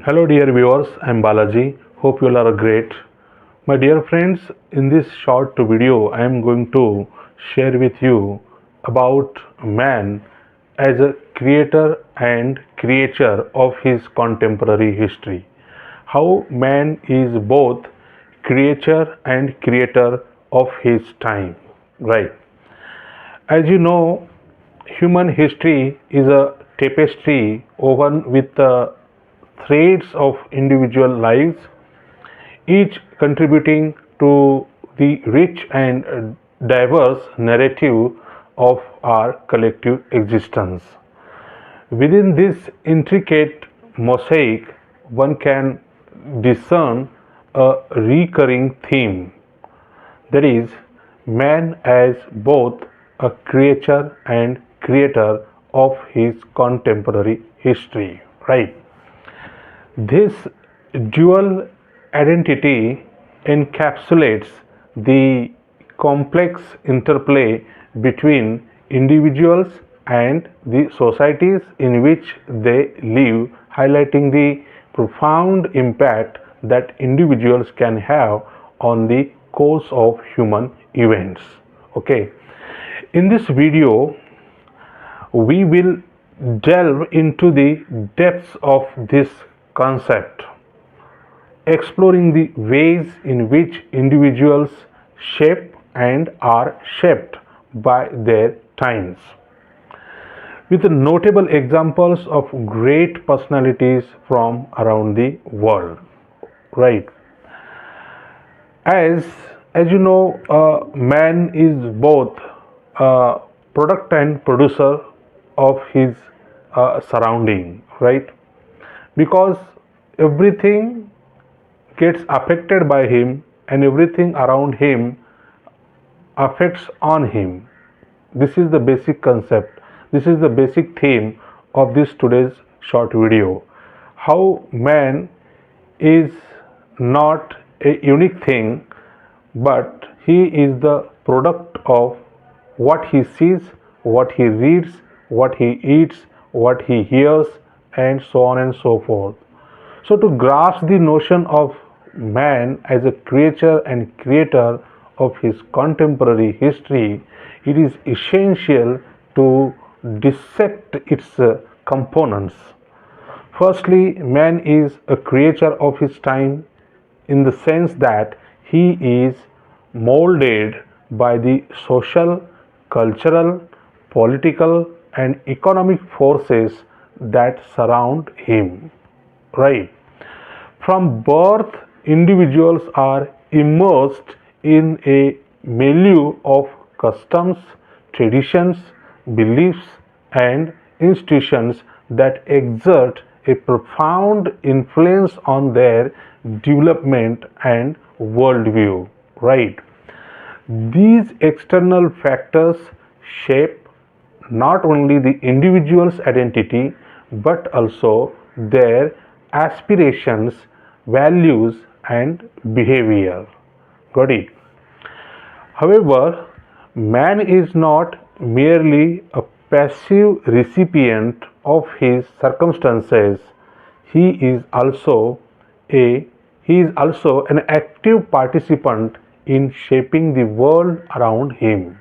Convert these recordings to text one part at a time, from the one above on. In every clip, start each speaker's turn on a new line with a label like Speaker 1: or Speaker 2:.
Speaker 1: Hello, dear viewers. I'm Balaji. Hope you all are great. My dear friends, in this short video, I am going to share with you about man as a creator and creature of his contemporary history. How man is both creature and creator of his time. Right. As you know, human history is a tapestry woven with the threads of individual lives, each contributing to the rich and diverse narrative of our collective existence. Within this intricate mosaic, one can discern a recurring theme, that is, man as both a creature and creator of his contemporary history. Right? This dual identity encapsulates the complex interplay between individuals and the societies in which they live, highlighting the profound impact that individuals can have on the course of human events. Okay, in this video, we will delve into the depths of this concept, exploring the ways in which individuals shape and are shaped by their times, with notable examples of great personalities from around the world. Right? As as you know, man is both a product and producer of his surrounding, right? Because everything gets affected by him and everything around him affects on him. This is the basic concept. This is the basic theme of this today's short video. How man is not a unique thing, but he is the product of what he sees, what he reads, what he eats, what he hears, and so on and so forth. So, to grasp the notion of man as a creature and creator of his contemporary history, it is essential to dissect its components. Firstly, man is a creature of his time in the sense that he is molded by the social, cultural, political, and economic forces that surround him. Right? From birth, individuals are immersed in a milieu of customs, traditions, beliefs, and institutions that exert a profound influence on their development and worldview. Right? These external factors shape not only the individual's identity but also their aspirations, values, and behavior. Got it? However, man is not merely a passive recipient of his circumstances. He is also a he is also an active participant in shaping the world around him.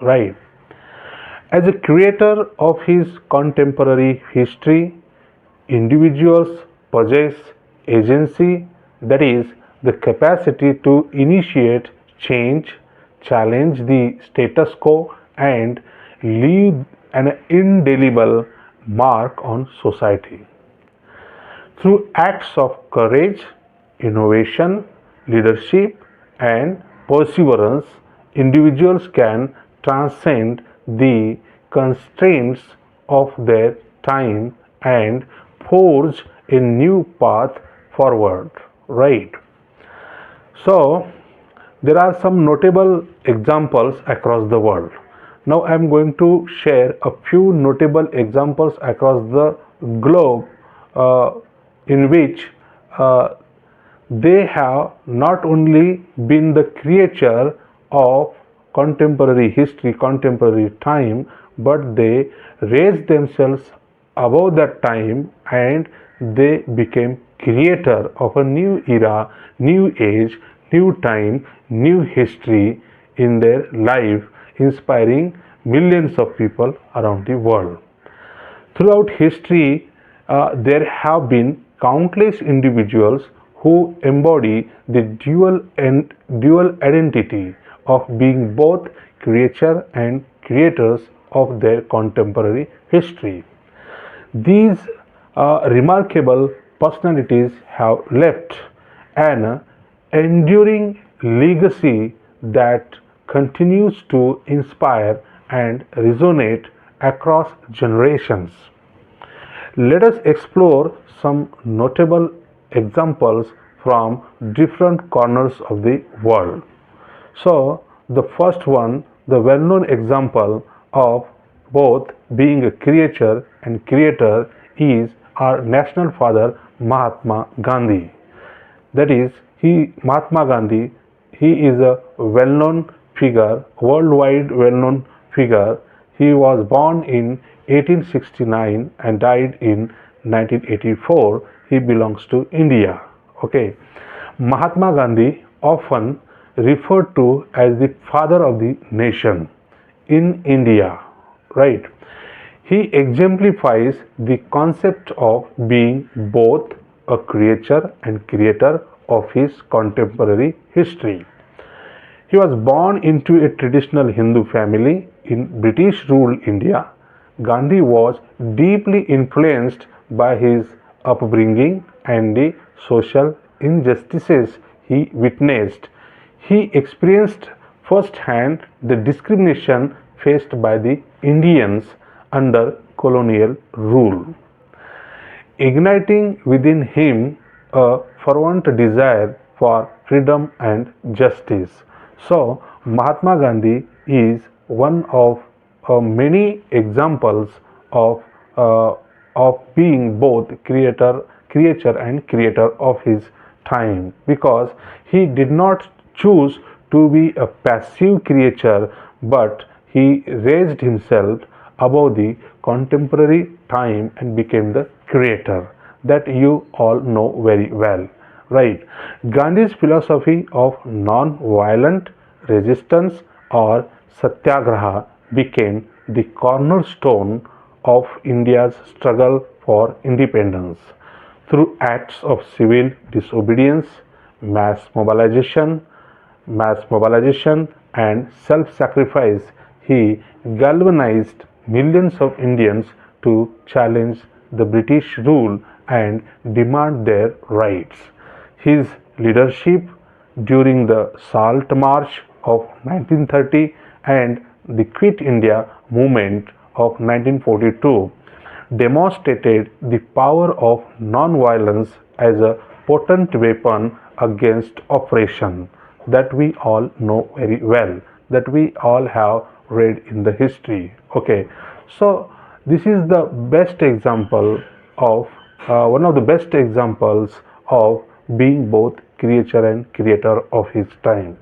Speaker 1: Right? As a creator of his contemporary history, individuals possess agency, that is, the capacity to initiate change, challenge the status quo, and leave an indelible mark on society. Through acts of courage, innovation, leadership, and perseverance, individuals can transcend the constraints of their time and forge a new path forward. Right? So, there are some notable examples across the world. Now, I am going to share a few notable examples across the globe uh, in which uh, they have not only been the creature of contemporary history, contemporary time, but they raised themselves above that time and they became creator of a new era, new age, new time, new history in their life, inspiring millions of people around the world. Throughout history, there have been countless individuals who embody the dual identity of being both creature and creators of their contemporary history. These remarkable personalities have left an enduring legacy that continues to inspire and resonate across generations. Let us explore some notable examples from different corners of the world. So, the first one, the well known example of both being a creature and creator is our national father Mahatma Gandhi. That is, Mahatma Gandhi, he is a well known figure, worldwide well known figure. He was born in 1869 and died in 1984. He belongs to India. Okay. Mahatma Gandhi, often referred to as the father of the nation in India, right? He exemplifies the concept of being both a creature and creator of his contemporary history. He was born into a traditional Hindu family in British ruled India. Gandhi was deeply influenced by his upbringing and the social injustices he witnessed. He experienced firsthand the discrimination faced by the Indians under colonial rule, igniting within him a fervent desire for freedom and justice. So, Mahatma Gandhi is one of many examples of uh, being both creature and creator of his time, because he did not choose to be a passive creature, but he raised himself above the contemporary time and became the creator that you all know very well, right? Gandhi's philosophy of non-violent resistance or satyagraha became the cornerstone of India's struggle for independence. Through acts of civil disobedience, mass mobilization, and self-sacrifice, he galvanized millions of Indians to challenge the British rule and demand their rights. His leadership during the Salt March of 1930 and the Quit India movement of 1942 demonstrated the power of non-violence as a potent weapon against oppression that we all know very well, that we all have read in the history. Okay, so this is the best example of one of the best examples of being both creature and creator of his time.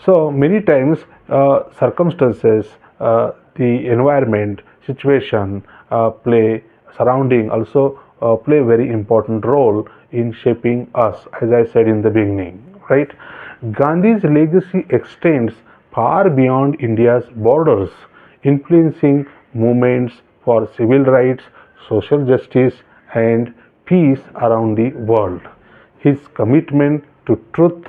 Speaker 1: So many times circumstances, the environment, situation, surrounding also play very important role in shaping us, as I said in the beginning, right? Gandhi's legacy extends far beyond India's borders, influencing movements for civil rights, social justice, and peace around the world. His commitment to truth,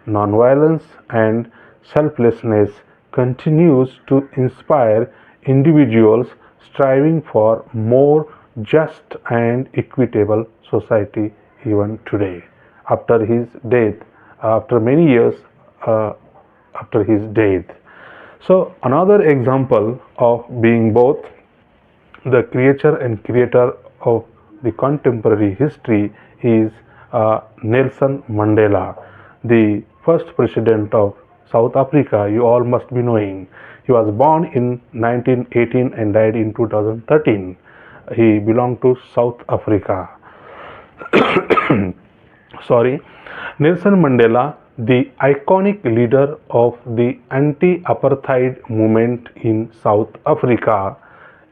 Speaker 1: nonviolence, and selflessness continues to inspire individuals striving for more just and equitable society even today. After his death, after many years after his death. So, another example of being both the creature and creator of the contemporary history is Nelson Mandela, the first president of South Africa. You all must be knowing. He was born in 1918 and died in 2013. He belonged to South Africa. Sorry. Nelson Mandela, the iconic leader of the anti-apartheid movement in South Africa,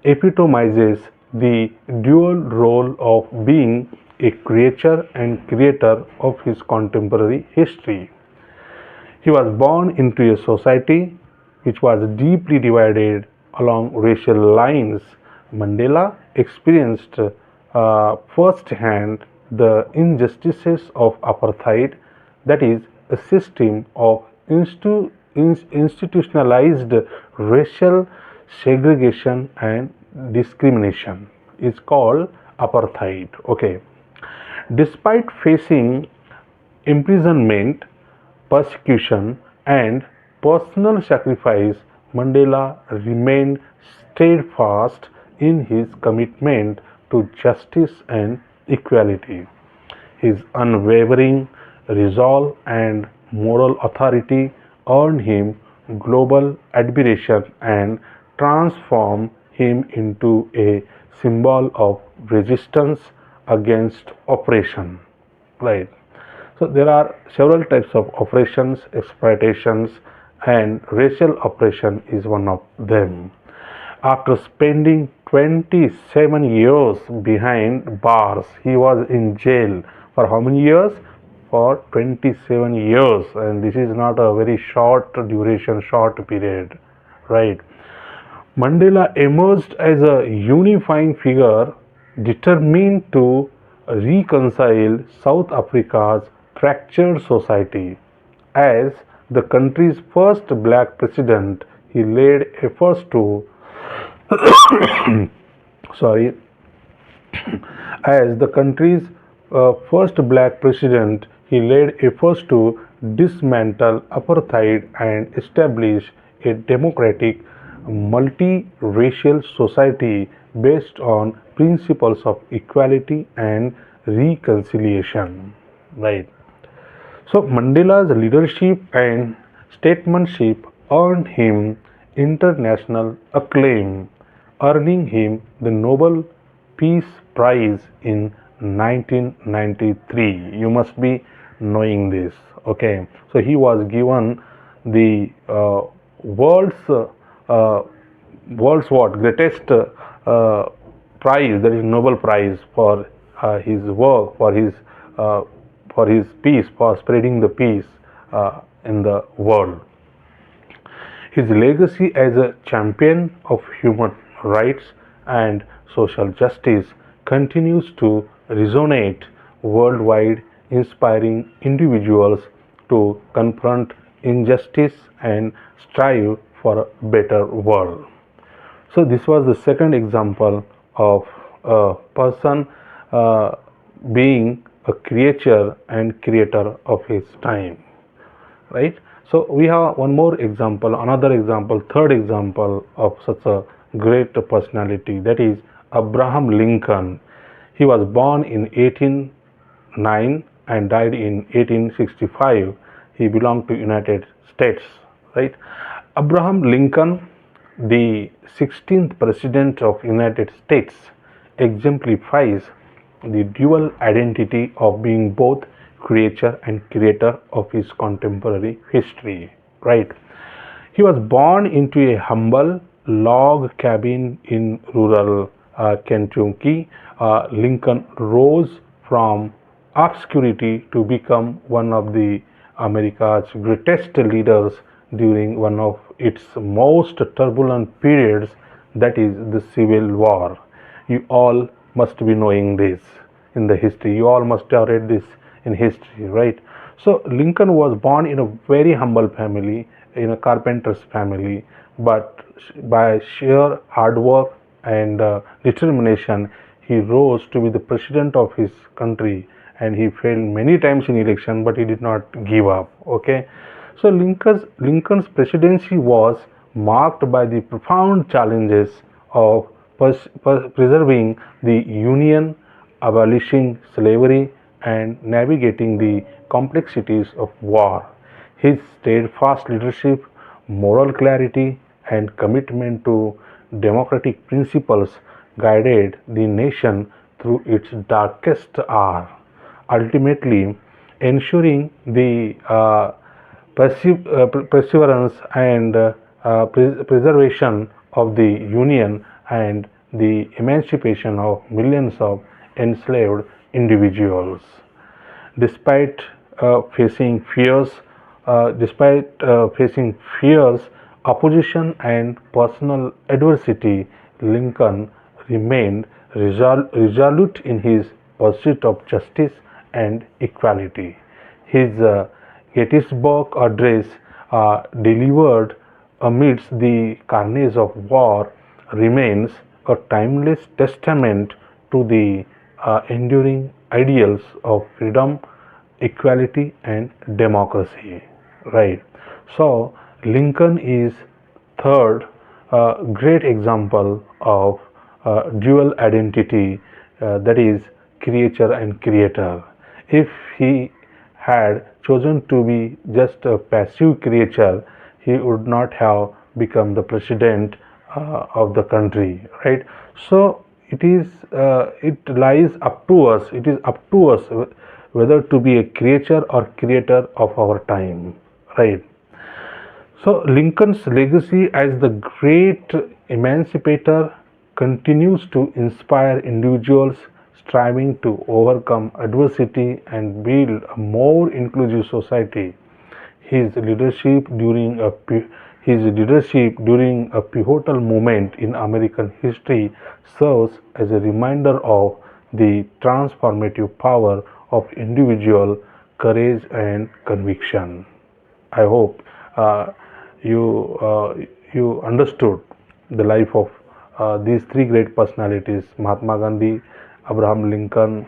Speaker 1: epitomizes the dual role of being a creature and creator of his contemporary history. He was born into a society which was deeply divided along racial lines. Mandela experienced firsthand the injustices of apartheid, that is, a system of institutionalized racial segregation and discrimination is called apartheid. Okay. Despite facing imprisonment, persecution, and personal sacrifice, Mandela remained steadfast in his commitment to justice and equality. His unwavering resolve and moral authority earned him global admiration and transformed him into a symbol of resistance against oppression. Right. So there are several types of oppressions, exploitations, and racial oppression is one of them. After spending 27 years behind bars, he was in jail for how many years? For 27 years, and this is not a very short duration, short period, right? Mandela emerged as a unifying figure determined to reconcile South Africa's fractured society. As the country's first black president, he led efforts to sorry as the country's first black president, he led efforts to dismantle apartheid and establish a democratic, multi-racial society based on principles of equality and reconciliation. Right. So Mandela's leadership and statesmanship earned him international acclaim, earning him the Nobel Peace Prize in 1993. You must be knowing this. Okay, so he was given the world's world's what greatest prize, that is Nobel Prize for his work, uh, for his peace, for spreading the peace in the world. His legacy as a champion of human rights and social justice continues to resonate worldwide, inspiring individuals to confront injustice and strive for a better world. So, this was the second example of a person being a creature and creator of his time, right? So we have one more example, another example, third example of such a great personality, that is Abraham Lincoln. He was born in 1809 and died in 1865. He belonged to United States, right? Abraham Lincoln, the 16th president of United States, exemplifies the dual identity of being both creature and creator of his contemporary history, right? He was born into a humble log cabin in rural Kentucky. Lincoln rose from obscurity to become one of the America's greatest leaders during one of its most turbulent periods, that is the Civil War. You all must be knowing this in the history. You all must have read this in history, right? So Lincoln was born in a very humble family, in a carpenter's family, but by sheer hard work and determination, he rose to be the president of his country, and he failed many times in election, but he did not give up. Okay, so Lincoln's presidency was marked by the profound challenges of preserving the Union, abolishing slavery, and navigating the complexities of war. His steadfast leadership, moral clarity, and commitment to democratic principles guided the nation through its darkest hour, ultimately ensuring the perseverance and preservation of the Union and the emancipation of millions of enslaved individuals. Despite facing fears, despite facing fears, opposition, and personal adversity, Lincoln remained resolute in his pursuit of justice and equality. His Gettysburg Address, delivered amidst the carnage of war, remains a timeless testament to the enduring ideals of freedom, equality, and democracy. Right. So, Lincoln is third great example of dual identity, that is, creature and creator. If he had chosen to be just a passive creature, he would not have become the president of the country, right? So it lies up to us. It is up to us whether to be a creature or creator of our time, right? So Lincoln's legacy as the great emancipator continues to inspire individuals striving to overcome adversity and build a more inclusive society. His leadership during a pivotal moment in American history serves as a reminder of the transformative power of individual courage and conviction. I hope uh, you understood the life of these three great personalities: Mahatma Gandhi, Abraham Lincoln,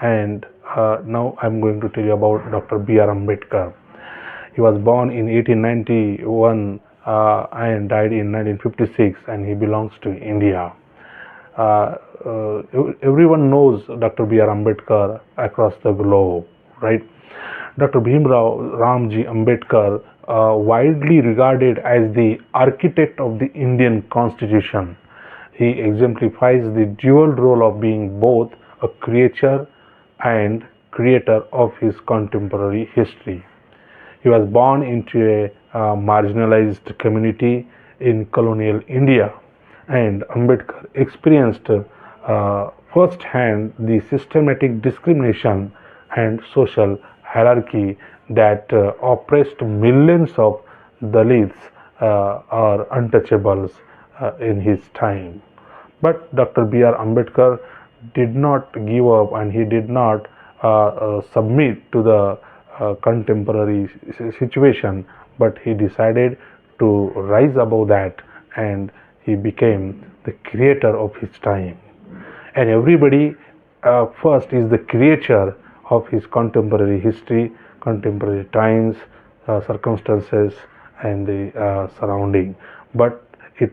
Speaker 1: and now I'm going to tell you about Dr. B.R. Ambedkar. He was born in 1891 and died in 1956, and he belongs to India. Everyone knows Dr. B.R. Ambedkar across the globe, right? Dr. Bhimrao Ramji Ambedkar, widely regarded as the architect of the Indian Constitution. He exemplifies the dual role of being both a creature and creator of his contemporary history. He was born into a marginalized community in colonial India, and Ambedkar experienced firsthand the systematic discrimination and social hierarchy that oppressed millions of Dalits or untouchables in his time. But Dr. B.R. Ambedkar did not give up, and he did not submit to the contemporary situation, but he decided to rise above that, and he became the creator of his time. And everybody first is the creature of his contemporary history, contemporary times, circumstances, and the surrounding. But it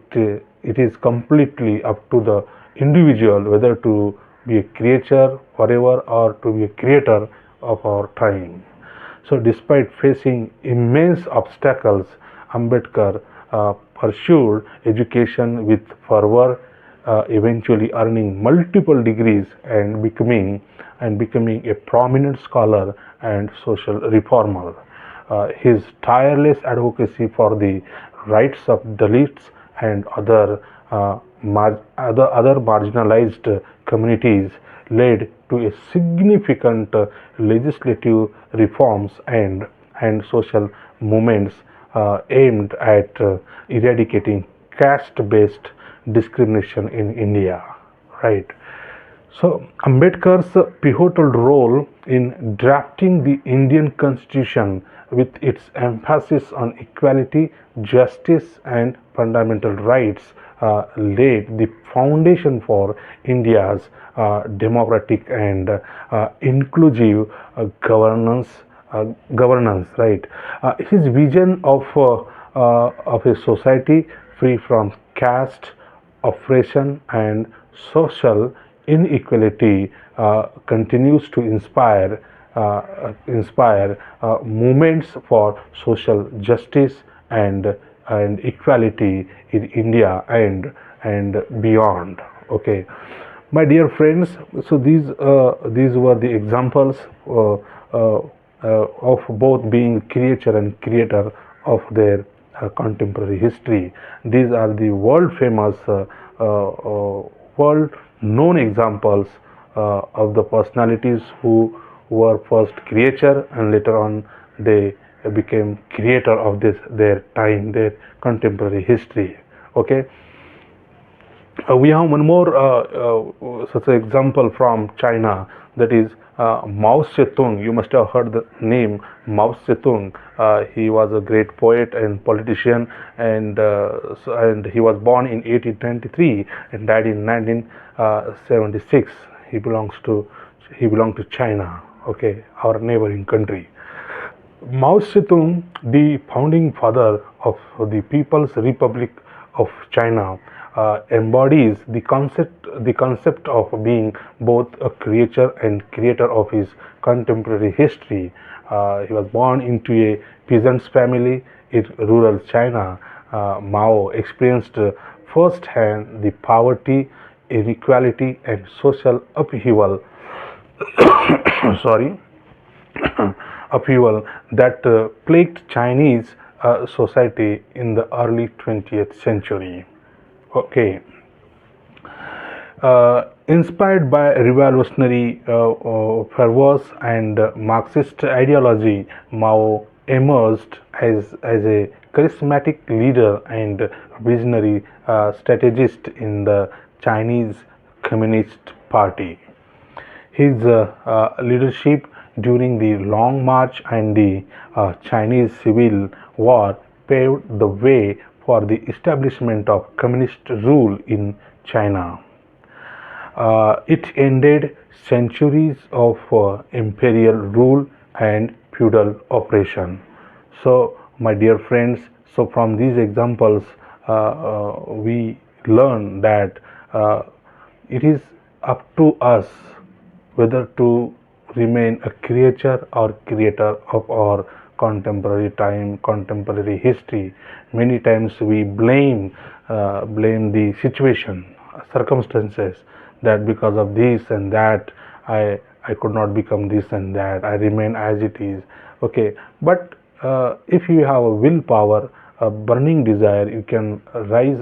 Speaker 1: is completely up to the individual whether to be a creature forever or to be a creator of our time. So, despite facing immense obstacles, Ambedkar pursued education with fervor, eventually earning multiple degrees and becoming a prominent scholar and social reformer. His tireless advocacy for the rights of Dalits and other marginalized communities led to a significant legislative reforms and social movements aimed at eradicating caste-based discrimination in India. Right. So, Ambedkar's pivotal role in drafting the Indian Constitution, with its emphasis on equality, justice, and fundamental rights, laid the foundation for India's democratic and inclusive governance. Right. His vision of a society free from caste, oppression, and social inequality continues to inspire movements for social justice and equality in India and beyond. Okay, my dear friends. So these were the examples of both being creature and creator of their contemporary history. These are the world famous, world known examples of the personalities who were first creature and later on they became creator of this their time, their contemporary history. Okay, we have one more such an example from China, that is Mao Zedong. You must have heard the name Mao Zedong. He was a great poet and politician, and and he was born in 1893 and died in 1976. He belonged to China. Okay, our neighboring country. Mao Zedong, the founding father of the People's Republic of China, embodies the concept of being both a creature and creator of his contemporary history. He was born into a peasant's family in rural China. Mao experienced firsthand the poverty, inequality, and social upheaval. Sorry, upheaval that plagued Chinese society in the early 20th century. Okay, inspired by revolutionary fervors and Marxist ideology, Mao emerged as a charismatic leader and visionary strategist in the Chinese Communist Party. His leadership during the Long March and the Chinese Civil War paved the way for the establishment of communist rule in China. It ended centuries of imperial rule and feudal oppression. So, my dear friends, so from these examples, we learn that it is up to us whether to remain a creature or creator of our contemporary time, contemporary history. Many times we blame the situation, circumstances, that because of this and that I could not become this and that. I remain as it is. Okay, but if you have a willpower, a burning desire, you can rise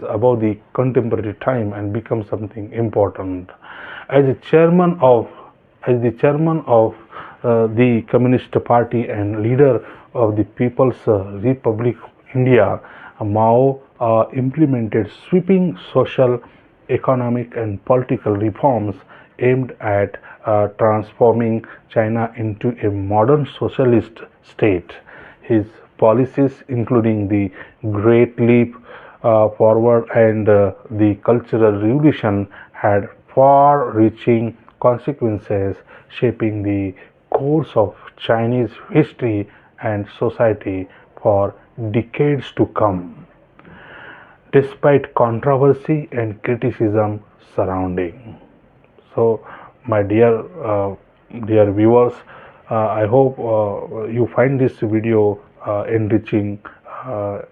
Speaker 1: above the contemporary time and become something important. As a chairman of the Communist Party and leader of the People's Republic of India, Mao implemented sweeping social, economic, and political reforms aimed at transforming China into a modern socialist state. His policies, including the Great Leap Forward and the Cultural Revolution, had far reaching consequences, shaping the course of Chinese history and society for decades to come, despite controversy and criticism surrounding. So, my dear viewers, I hope you find this video enriching,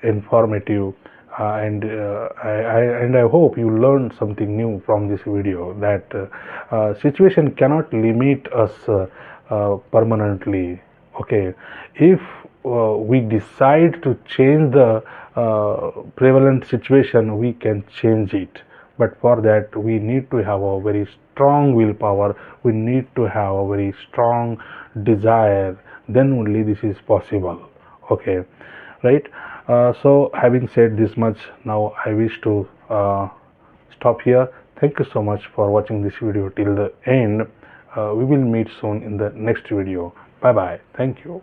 Speaker 1: informative, and I hope you learned something new from this video. That situation cannot limit us permanently. Okay, if we decide to change the prevalent situation, we can change it, but for that we need to have a very strong willpower, we need to have a very strong desire, then only this is possible. Okay, right. So having said this much, now I wish to stop here. Thank you so much for watching this video till the end. We will meet soon in the next video. Bye bye. Thank you.